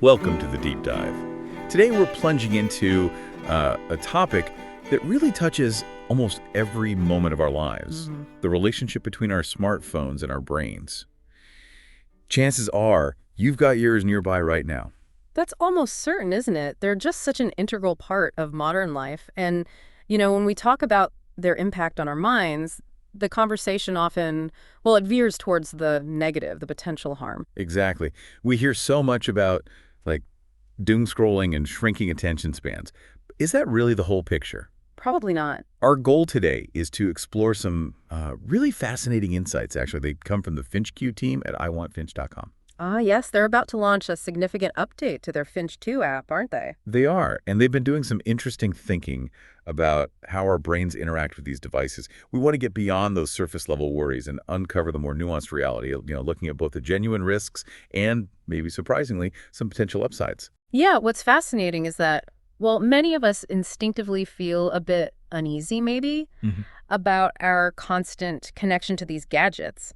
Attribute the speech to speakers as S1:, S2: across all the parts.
S1: Welcome to the Deep Dive. Today we're plunging into a topic that really touches almost every moment of our lives, the relationship between our smartphones and our brains. Chances are you've got yours nearby right now.
S2: That's almost certain, isn't it? They're just such an integral part of modern life. And, when we talk about their impact on our minds, the conversation often, well, it veers towards the negative, the potential harm.
S1: Exactly. We hear so much about doom scrolling and shrinking attention spans. Is that really the whole picture?
S2: Probably not.
S1: Our goal today is to explore some really fascinating insights, actually. They come from the Finch Q team at iwantfinch.com.
S2: Ah, yes, they're about to launch a significant update to their Finch 2 app, aren't they?
S1: They are, and they've been doing some interesting thinking about how our brains interact with these devices. We want to get beyond those surface-level worries and uncover the more nuanced reality, looking at both the genuine risks and, maybe surprisingly, some potential upsides.
S2: Yeah, what's fascinating is that, well, many of us instinctively feel a bit uneasy, maybe, about our constant connection to these gadgets.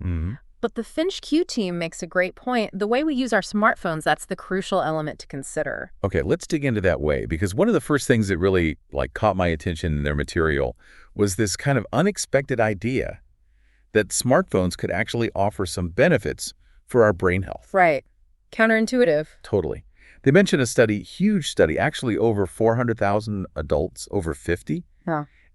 S2: But the Finch Q team makes a great point. The way we use our smartphones, that's the crucial element to consider.
S1: Okay, let's dig into that way, because one of the first things that really caught my attention in their material was this kind of unexpected idea that smartphones could actually offer some benefits for our brain health.
S2: Right. Counterintuitive.
S1: Totally. They mentioned a study, huge study, actually over 400,000 adults over 50,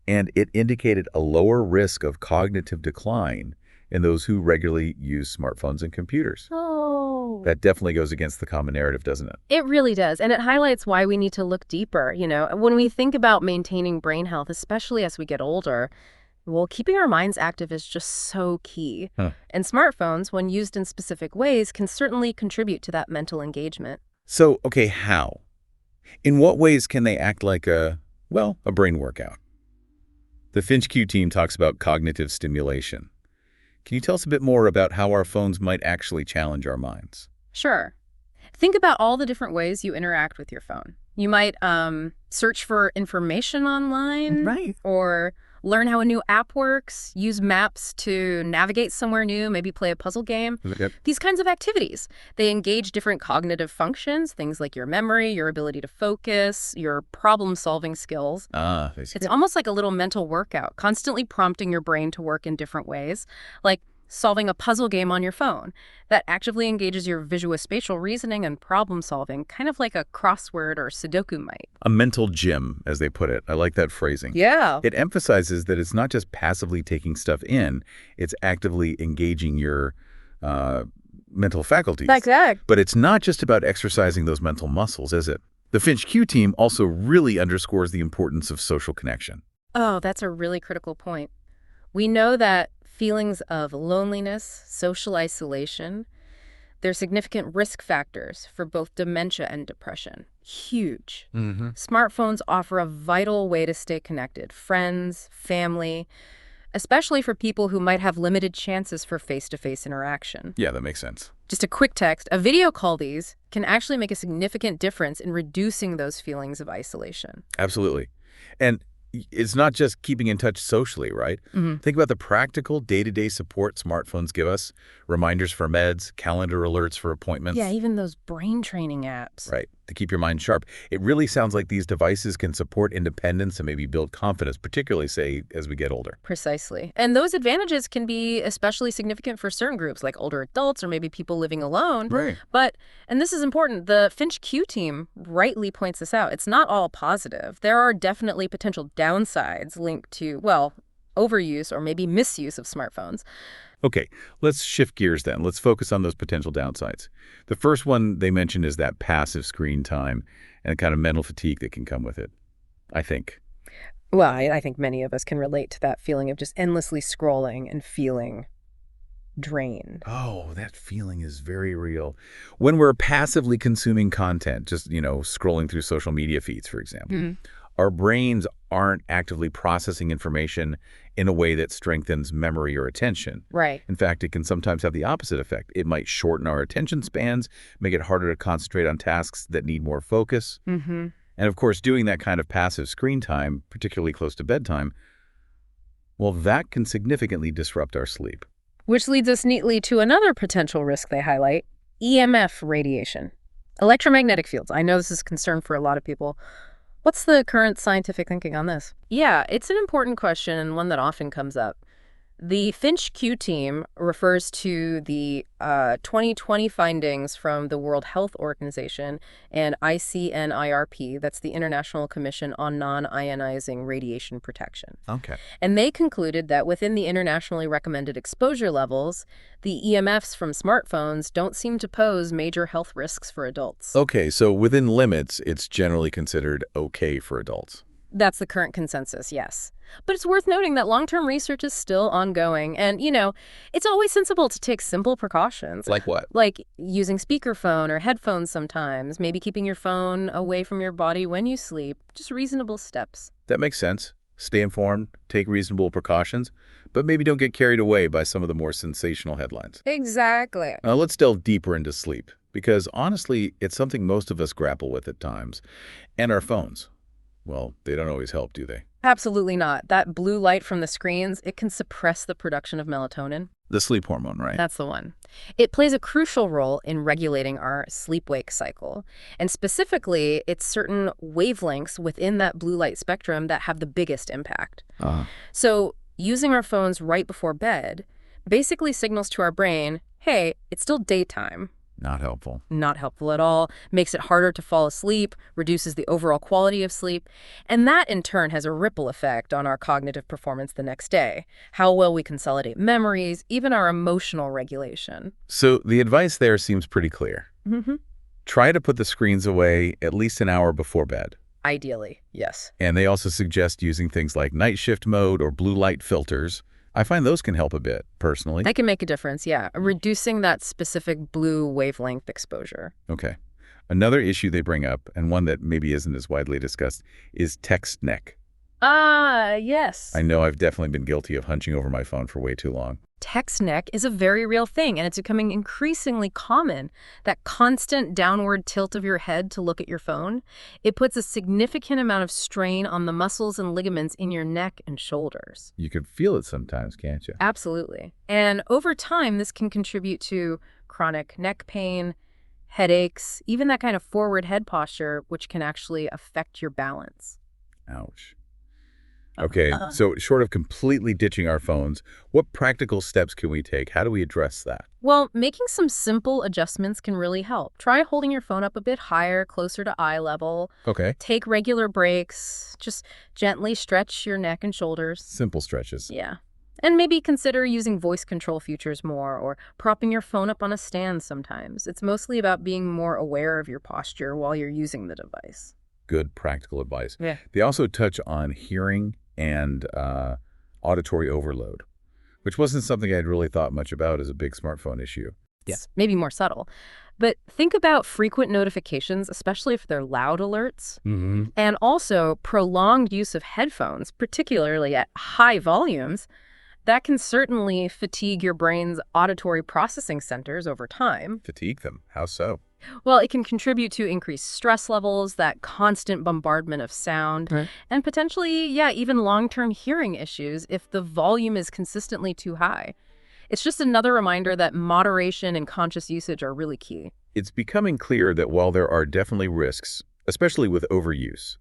S1: and it indicated a lower risk of cognitive decline in those who regularly use smartphones and computers.
S2: Oh.
S1: That definitely goes against the common narrative, doesn't it?
S2: It really does. And it highlights why we need to look deeper. When we think about maintaining brain health, especially as we get older, well, keeping our minds active is just so key. And smartphones, when used in specific ways, can certainly contribute to that mental engagement.
S1: So, okay, how? In what ways can they act like a brain workout? The Finch Q team talks about cognitive stimulation. Can you tell us a bit more about how our phones might actually challenge our minds?
S2: Sure. Think about all the different ways you interact with your phone. You might search for information online.
S1: Right.
S2: Or learn how a new app works, use maps to navigate somewhere new, maybe play a puzzle game.
S1: Yep.
S2: These kinds of activities, they engage different cognitive functions, things like your memory, your ability to focus, your problem-solving skills.
S1: I see.
S2: It's almost like a little mental workout, constantly prompting your brain to work in different ways, like solving a puzzle game on your phone that actively engages your visuospatial reasoning and problem-solving, kind of like a crossword or Sudoku might.
S1: A mental gym, as they put it. I like that phrasing.
S2: Yeah.
S1: It emphasizes that it's not just passively taking stuff in, it's actively engaging your mental faculties.
S2: Like that.
S1: But it's not just about exercising those mental muscles, is it? The Finch Q team also really underscores the importance of social connection.
S2: Oh, that's a really critical point. We know that feelings of loneliness, social isolation, they're significant risk factors for both dementia and depression. Huge. Smartphones offer a vital way to stay connected. Friends, family, especially for people who might have limited chances for face-to-face interaction.
S1: Yeah, that makes sense.
S2: Just a quick text, a video call these can actually make a significant difference in reducing those feelings of isolation.
S1: Absolutely. And it's not just keeping in touch socially, right? Think about the practical day-to-day support smartphones give us. Reminders for meds, calendar alerts for appointments.
S2: Yeah, even those brain training apps.
S1: Right, to keep your mind sharp. It really sounds like these devices can support independence and maybe build confidence, particularly, say, as we get older.
S2: Precisely. And those advantages can be especially significant for certain groups, like older adults or maybe people living alone.
S1: Right.
S2: But, and this is important, the Finch Q team rightly points this out. It's not all positive. There are definitely potential downsides linked to, well, overuse or maybe misuse of smartphones.
S1: Okay, let's shift gears then. Let's focus on those potential downsides. The first one they mentioned is that passive screen time and the kind of mental fatigue that can come with it, I think.
S2: Well, I think many of us can relate to that feeling of just endlessly scrolling and feeling drained.
S1: Oh, that feeling is very real. When we're passively consuming content, just, scrolling through social media feeds, for example, our brains aren't actively processing information in a way that strengthens memory or attention.
S2: Right.
S1: In fact, it can sometimes have the opposite effect. It might shorten our attention spans, make it harder to concentrate on tasks that need more focus. And of course, doing that kind of passive screen time, particularly close to bedtime, well, that can significantly disrupt our sleep.
S2: Which leads us neatly to another potential risk they highlight, EMF radiation. Electromagnetic fields. I know this is a concern for a lot of people. What's the current scientific thinking on this? Yeah, it's an important question and one that often comes up. The Finch Q team refers to the 2020 findings from the World Health Organization and ICNIRP, that's the International Commission on Non-Ionizing Radiation Protection.
S1: Okay.
S2: And they concluded that within the internationally recommended exposure levels, the EMFs from smartphones don't seem to pose major health risks for adults.
S1: Okay, so within limits, it's generally considered okay for adults.
S2: That's the current consensus, yes. But it's worth noting that long-term research is still ongoing. And, it's always sensible to take simple precautions.
S1: Like what?
S2: Like using speakerphone or headphones sometimes, maybe keeping your phone away from your body when you sleep. Just reasonable steps.
S1: That makes sense. Stay informed, take reasonable precautions, but maybe don't get carried away by some of the more sensational headlines.
S2: Exactly.
S1: Now, let's delve deeper into sleep, because honestly, it's something most of us grapple with at times. And our phones. Well, they don't always help, do they?
S2: Absolutely not. That blue light from the screens, it can suppress the production of melatonin.
S1: The sleep hormone, right?
S2: That's the one. It plays a crucial role in regulating our sleep-wake cycle. And specifically, it's certain wavelengths within that blue light spectrum that have the biggest impact. So using our phones right before bed basically signals to our brain, hey, it's still daytime.
S1: Not helpful.
S2: Not helpful at all, makes it harder to fall asleep, reduces the overall quality of sleep, and that in turn has a ripple effect on our cognitive performance the next day, how well we consolidate memories, even our emotional regulation.
S1: So the advice there seems pretty clear.
S2: Mm-hmm.
S1: Try to put the screens away at least an hour before bed.
S2: Ideally, yes.
S1: And they also suggest using things like night shift mode or blue light filters. I find those can help a bit, personally.
S2: That can make a difference, yeah. Reducing that specific blue wavelength exposure.
S1: Okay. Another issue they bring up, and one that maybe isn't as widely discussed, is text neck.
S2: Ah, yes.
S1: I know I've definitely been guilty of hunching over my phone for way too long.
S2: Text neck is a very real thing, and it's becoming increasingly common. That constant downward tilt of your head to look at your phone, it puts a significant amount of strain on the muscles and ligaments in your neck and shoulders.
S1: You can feel it sometimes, can't you?
S2: Absolutely. And over time, this can contribute to chronic neck pain, headaches, even that kind of forward head posture, which can actually affect your balance.
S1: Ouch. Okay, so short of completely ditching our phones, what practical steps can we take? How do we address that?
S2: Well, making some simple adjustments can really help. Try holding your phone up a bit higher, closer to eye level.
S1: Okay.
S2: Take regular breaks. Just gently stretch your neck and shoulders.
S1: Simple stretches.
S2: Yeah. And maybe consider using voice control features more or propping your phone up on a stand sometimes. It's mostly about being more aware of your posture while you're using the device.
S1: Good practical advice.
S2: Yeah.
S1: They also touch on hearing and auditory overload, which wasn't something I'd really thought much about as a big smartphone issue.
S2: It's maybe more subtle. But think about frequent notifications, especially if they're loud alerts, and also prolonged use of headphones, particularly at high volumes. That can certainly fatigue your brain's auditory processing centers over time.
S1: Fatigue them. How so?
S2: Well, it can contribute to increased stress levels, that constant bombardment of sound, and potentially, even long-term hearing issues if the volume is consistently too high. It's just another reminder that moderation and conscious usage are really key.
S1: It's becoming clear that while there are definitely risks, especially with overuse,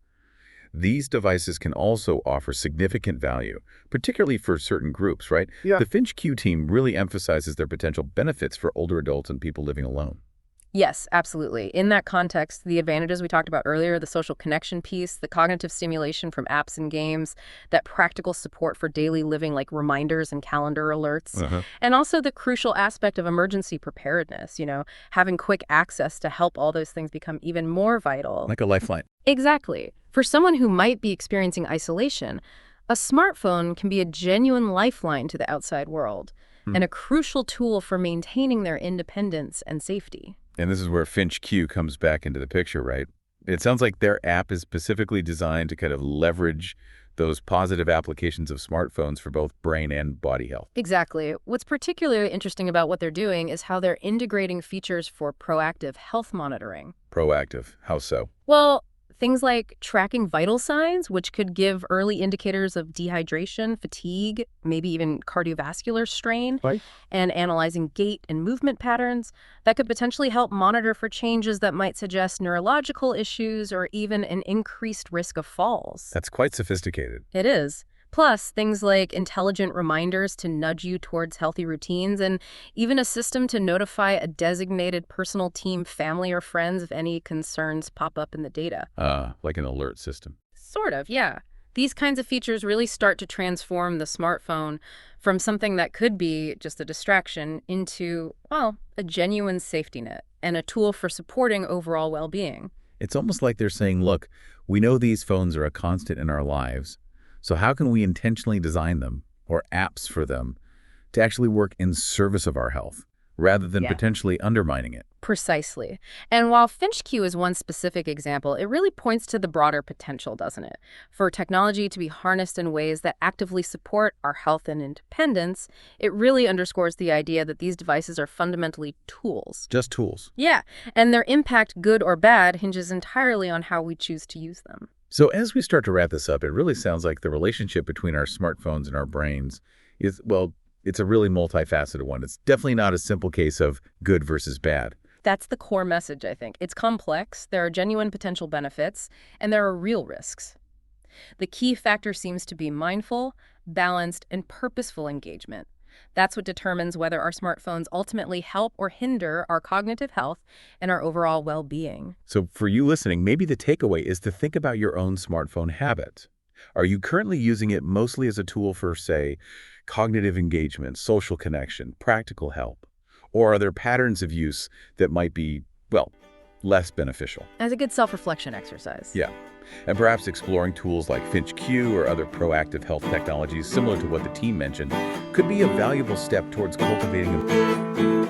S1: these devices can also offer significant value, particularly for certain groups, right?
S2: Yeah.
S1: The Finch Q team really emphasizes their potential benefits for older adults and people living alone.
S2: Yes, absolutely. In that context, the advantages we talked about earlier, the social connection piece, the cognitive stimulation from apps and games, that practical support for daily living like reminders and calendar alerts, and also the crucial aspect of emergency preparedness, having quick access to help all those things become even more vital.
S1: Like a lifeline.
S2: Exactly. For someone who might be experiencing isolation, a smartphone can be a genuine lifeline to the outside world and a crucial tool for maintaining their independence and safety.
S1: And this is where Finch Q comes back into the picture, right? It sounds like their app is specifically designed to kind of leverage those positive applications of smartphones for both brain and body health.
S2: Exactly. What's particularly interesting about what they're doing is how they're integrating features for proactive health monitoring.
S1: Proactive. How so?
S2: Well, Things like tracking vital signs, which could give early indicators of dehydration, fatigue, maybe even cardiovascular strain,
S1: Right.
S2: and analyzing gait and movement patterns that could potentially help monitor for changes that might suggest neurological issues or even an increased risk of falls.
S1: That's quite sophisticated.
S2: It is. Plus, things like intelligent reminders to nudge you towards healthy routines, and even a system to notify a designated personal team, family, or friends if any concerns pop up in the data.
S1: Like an alert system.
S2: Sort of, yeah. These kinds of features really start to transform the smartphone from something that could be just a distraction into, well, a genuine safety net and a tool for supporting overall well-being.
S1: It's almost like they're saying, look, we know these phones are a constant in our lives, so how can we intentionally design them, or apps for them, to actually work in service of our health, rather than
S2: Yeah.
S1: potentially undermining it?
S2: Precisely. And while FinchQ is one specific example, it really points to the broader potential, doesn't it? For technology to be harnessed in ways that actively support our health and independence, it really underscores the idea that these devices are fundamentally tools.
S1: Just tools.
S2: Yeah, and their impact, good or bad, hinges entirely on how we choose to use them.
S1: So as we start to wrap this up, it really sounds like the relationship between our smartphones and our brains is, well, it's a really multifaceted one. It's definitely not a simple case of good versus bad.
S2: That's the core message, I think. It's complex, there are genuine potential benefits, and there are real risks. The key factor seems to be mindful, balanced, and purposeful engagement. That's what determines whether our smartphones ultimately help or hinder our cognitive health and our overall well-being.
S1: So for you listening, maybe the takeaway is to think about your own smartphone habit. Are you currently using it mostly as a tool for, say, cognitive engagement, social connection, practical help? Or are there patterns of use that might be, well, less beneficial?
S2: As a good self-reflection exercise.
S1: Yeah. And perhaps exploring tools like FinchQ or other proactive health technologies similar to what the team mentioned could be a valuable step towards cultivating a